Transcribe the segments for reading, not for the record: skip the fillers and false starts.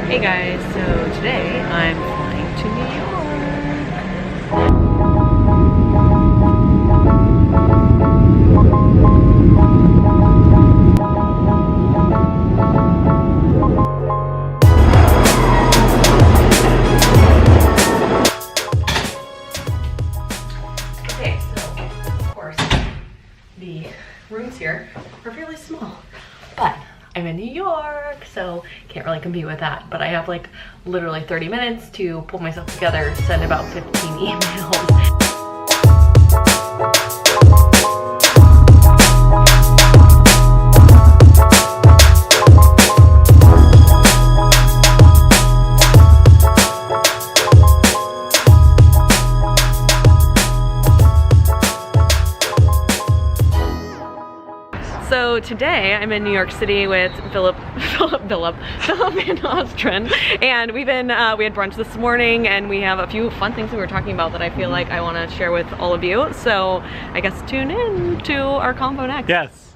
Hey guys, so today I'm flying to New York. Okay, so of course the rooms here are fairly small, but I'm in New York, so can't really compete with that. But I have like literally 30 minutes to pull myself together, send about 15 emails. So today I'm in New York City with Phillip Van Nostrand, and we had brunch this morning, and we have a few fun things we were talking about that I feel like I want to share with all of you. So I guess tune in to our convo next. Yes.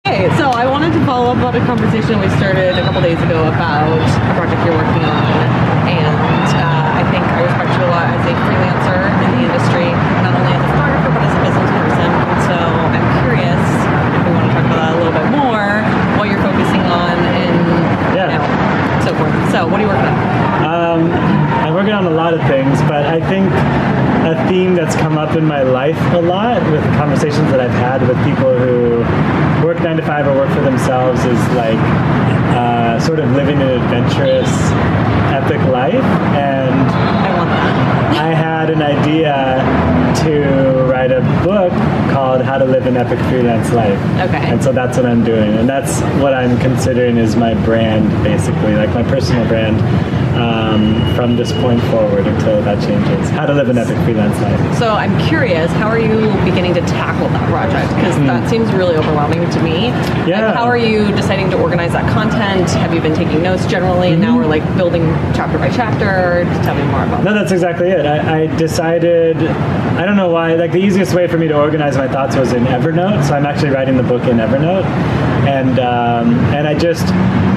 Okay, so I wanted to follow up on a conversation we started a couple days ago about a project you're working on, and I think I respect you a lot as a freelancer in the industry, not only as a photographer but as a business person. And so I'm curious if we want to talk about that a little bit more, what you're focusing on, and so forth. So what are you working on? I'm working on a lot of things, but I think a theme that's come up in my life a lot with conversations that I've had with people who work 9 to 5 or work for themselves is like sort of living an adventurous, epic life. And I want that. I had an idea to write a book called How to Live an Epic Freelance Life. Okay. And so that's what I'm doing. And that's what I'm considering is my brand, basically, like my personal brand. From this point forward until that changes. How to live an epic freelance life. So I'm curious, how are you beginning to tackle that project? Because that seems really overwhelming to me. Yeah. Like, how are you deciding to organize that content? Have you been taking notes generally, and now we're like building chapter by chapter? Just tell me more about that. No, that's exactly it. I decided, I don't know why, like the easiest way for me to organize my thoughts was in Evernote. So I'm actually writing the book in Evernote. And I just,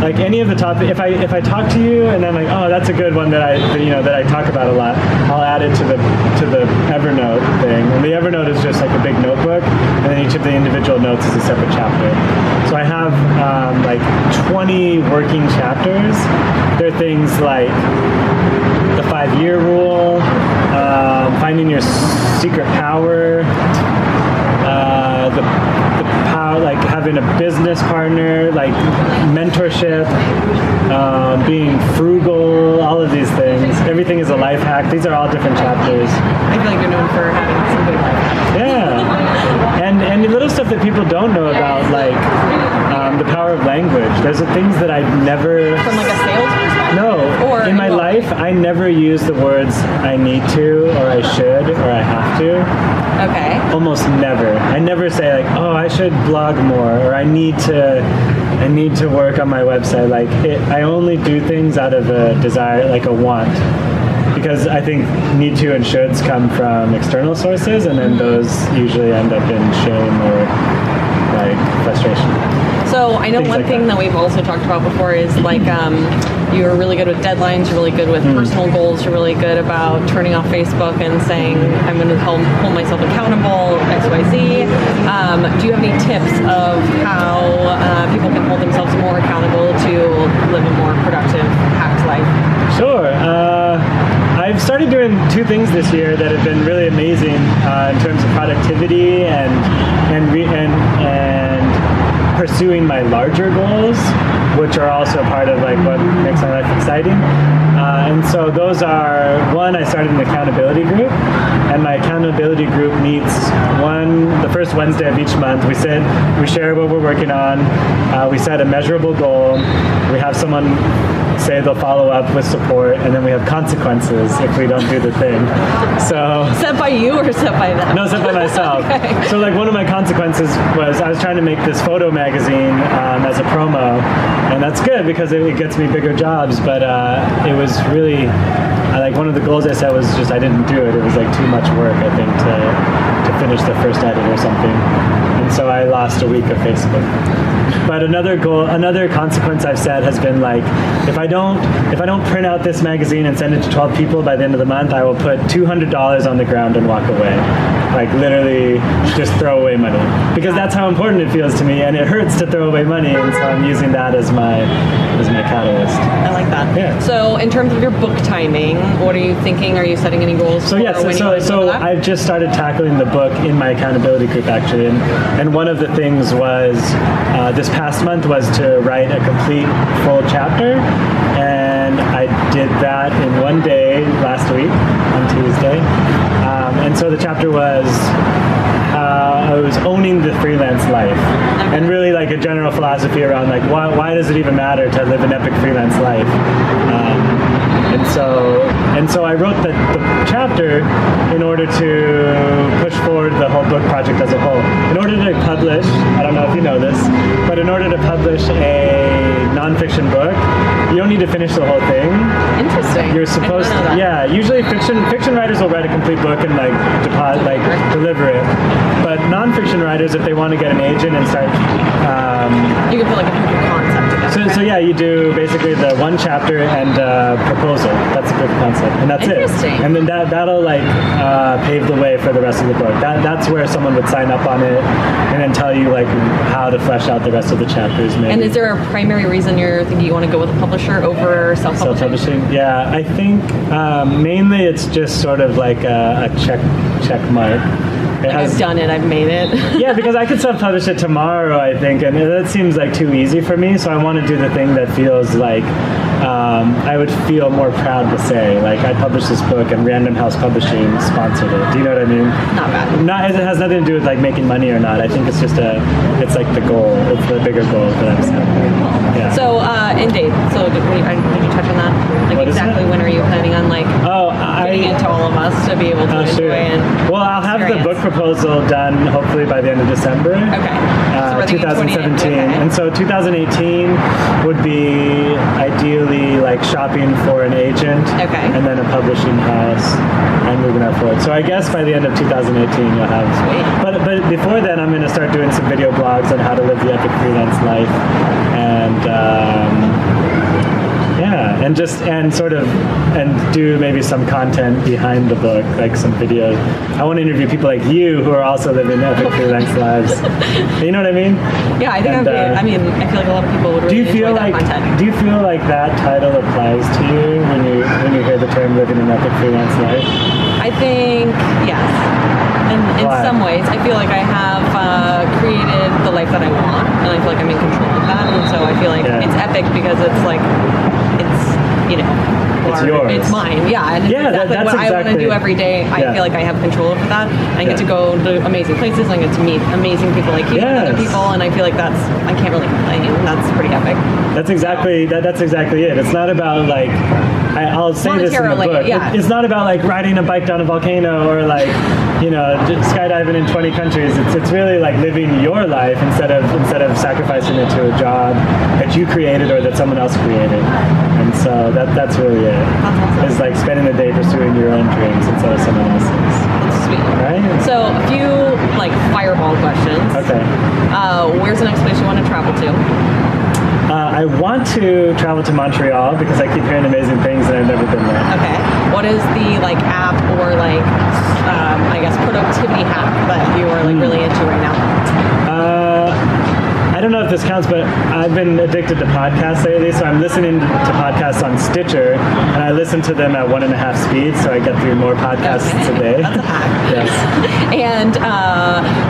like any of the topics, if I talk to you and I'm like, oh, that's a good one that I talk about a lot, I'll add it to the Evernote thing. And the Evernote is just like a big notebook, and then each of the individual notes is a separate chapter. So I have like 20 working chapters. There are things like the 5-year rule, finding your secret power, the power, like having a business partner, like mentorship, being frugal, all of these things. Everything is a life hack. These are all different chapters. I feel like you're known for having some good life hacks. Yeah. And the little stuff that people don't know about, like the power of language. There's the things that I never... From like a sales perspective? No. Or in my life, I never use the words I need to, or I should, or I have to. Okay. Almost never. I never say like, oh, I should blog more, or I need to work on my website. Like I only do things out of a desire, like a want. Because I think need to and shoulds come from external sources, and then those usually end up in shame or like frustration. So I know one thing that we've also talked about before is like you're really good with deadlines, you're really good with personal goals, you're really good about turning off Facebook and saying I'm going to hold myself accountable, XYZ. Do you have any tips of how people can hold themselves more accountable to live a more productive, hacked life? Sure. I've started doing 2 things this year that have been really amazing in terms of productivity and pursuing my larger goals, which are also part of like what makes my life exciting. And so those are, one, I started an accountability group, and my accountability group meets the first Wednesday of each month. We sit, we share what we're working on, we set a measurable goal, we have someone say they'll follow up with support, and then we have consequences if we don't do the thing. So set by you or set by them? No, set by myself. Okay. So like one of my consequences was I was trying to make this photo magazine as a promo, and that's good because it gets me bigger jobs, but it was really like one of the goals I set was just I didn't do it. It was like too much work, I think, to finish the first edit or something. And so I lost a week of Facebook. But another consequence I've set has been like, if I don't print out this magazine and send it to 12 people by the end of the month, I will put $200 on the ground and walk away. Like literally just throw away money. Because that's how important it feels to me, and it hurts to throw away money, and so I'm using that as my catalyst. I like that. Yeah. So in terms of your book timing, what are you thinking? Are you setting any goals? So yes, so I've just started tackling the book in my accountability group actually, and one of the things was this past month was to write a complete full chapter, and I did that in one day last week on Tuesday, and so the chapter was I was owning the freelance life, and really like a general philosophy around like why does it even matter to live an epic freelance life. And so I wrote the chapter in order to push forward the whole book project as a whole. In order to publish, I don't know if you know this, but in order to publish a nonfiction book, you don't need to finish the whole thing. Interesting. You're supposed to, yeah. Usually fiction writers will write a complete book and deliver it. But nonfiction writers, if they want to get an agent and start, you can put like a proof of concept together. So yeah, you do basically the one chapter and proposal. That's a proof of concept, and that's it. And then that'll like pave the way for the rest of the book. That's where someone would sign up on it, and then tell you like how to flesh out the rest of the chapters. Maybe. And is there a primary reason you're thinking you want to go with a publisher over self-publishing? Yeah, I think mainly it's just sort of like a check mark. I've done it, I've made it. Yeah, because I could self-publish it tomorrow, I think, and that seems like too easy for me, so I want to do the thing that feels like I would feel more proud to say, like, I published this book and Random House Publishing sponsored it. Do you know what I mean? Not bad. It has nothing to do with, like, making money or not. I think it's just it's like the goal. It's the bigger goal that I'm setting. Yeah. So, end date. So, did you touch on that? Like, what exactly when are you planning on, like, getting it to all of us to be able to enjoy it? Well, I'll have the book proposal done hopefully by the end of December. Okay. 2017. Okay. And so 2018 would be ideally like shopping for an agent. Okay. And then a publishing house and moving that forward. So I guess by the end of 2018 you'll have. Sweet. But before then I'm going to start doing some video blogs on how to live the epic freelance life, and do maybe some content behind the book, like some videos. I want to interview people like you who are also living epic freelance lives. You know what I mean? Yeah, I think I feel like a lot of people would really enjoy that content. Do you feel like that title applies to you when you hear the term living an epic freelance life? I think yes. In some ways, I feel like I have created the life that I want, and I feel like I'm in control of that, and so I feel like it's epic because it's like, it's yours. It's mine, yeah, and it's that's what I want to do every day. I feel like I have control over that. I get to go to amazing places, I get to meet amazing people like you and other people, and I feel like I can't really complain. That's pretty epic. That's exactly it. It's not about like, I'll say this in the book. It's not about like riding a bike down a volcano or like, skydiving in 20 countries. It's really like living your life instead of sacrificing it to a job that you created or that someone else created. And so that's really it. Awesome. It's like spending the day pursuing your own dreams instead of someone else's. That's sweet. Right? So a few like fireball questions. Okay. Where's the next place you want to travel to? I want to travel to Montreal because I keep hearing amazing things and I've never been there. Okay. What is the like app or like I guess productivity hack that you are like really into right now? I don't know if this counts, but I've been addicted to podcasts lately, so I'm listening to podcasts on Stitcher, and I listen to them at 1.5 speed, so I get through more podcasts a day. That's a hack. Yes. And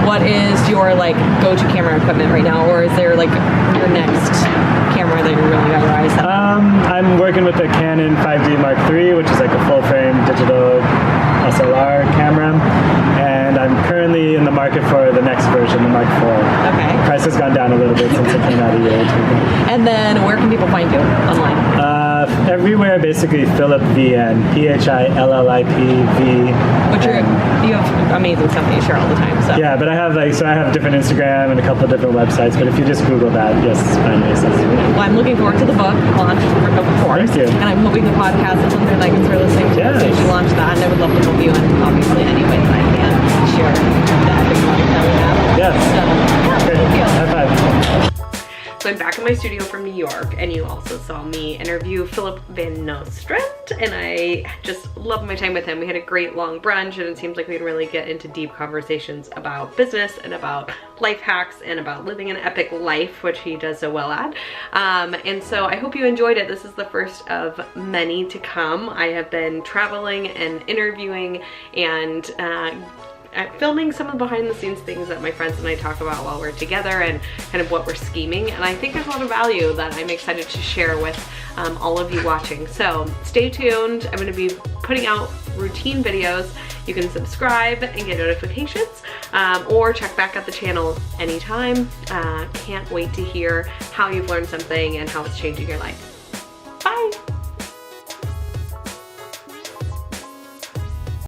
what is your like go-to camera equipment right now, or is there like your next camera that you're really got your eyes on? I'm working with the Canon 5D Mark III, which is like a full-frame digital SLR camera, and I'm currently in the market for the next version, the Mark IV. Okay. The price has gone down a little bit since it came out a year or two ago. And then where can people find you online? Everywhere, basically, Phillip VN, PhillipV. Which you have amazing stuff that you share all the time. So Yeah, but I have I have different Instagram and a couple of different websites. But if you just Google that, yes, find me. Well, I'm looking forward to the book launch, of course. Thank you. And I'm hoping the podcast is something that I can start listening to. Yes. So you should launch that, and I would love to help you in obviously any way that I can share the epic life that we have. Yes. So, yeah, Great. thank you. High five. So I'm back in my studio from New York, and you also saw me interview Phillip Van Nostrand, and I just loved my time with him. We had a great long brunch, and it seems like we'd really get into deep conversations about business and about life hacks and about living an epic life, which he does so well at. And so I hope you enjoyed it. This is the first of many to come. I have been traveling and interviewing and filming some of the behind the scenes things that my friends and I talk about while we're together and kind of what we're scheming, and I think there's a lot of value that I'm excited to share with all of you watching. So stay tuned. I'm going to be putting out routine videos. You can subscribe and get notifications, or check back at the channel anytime. Can't wait to hear how you've learned something and how it's changing your life.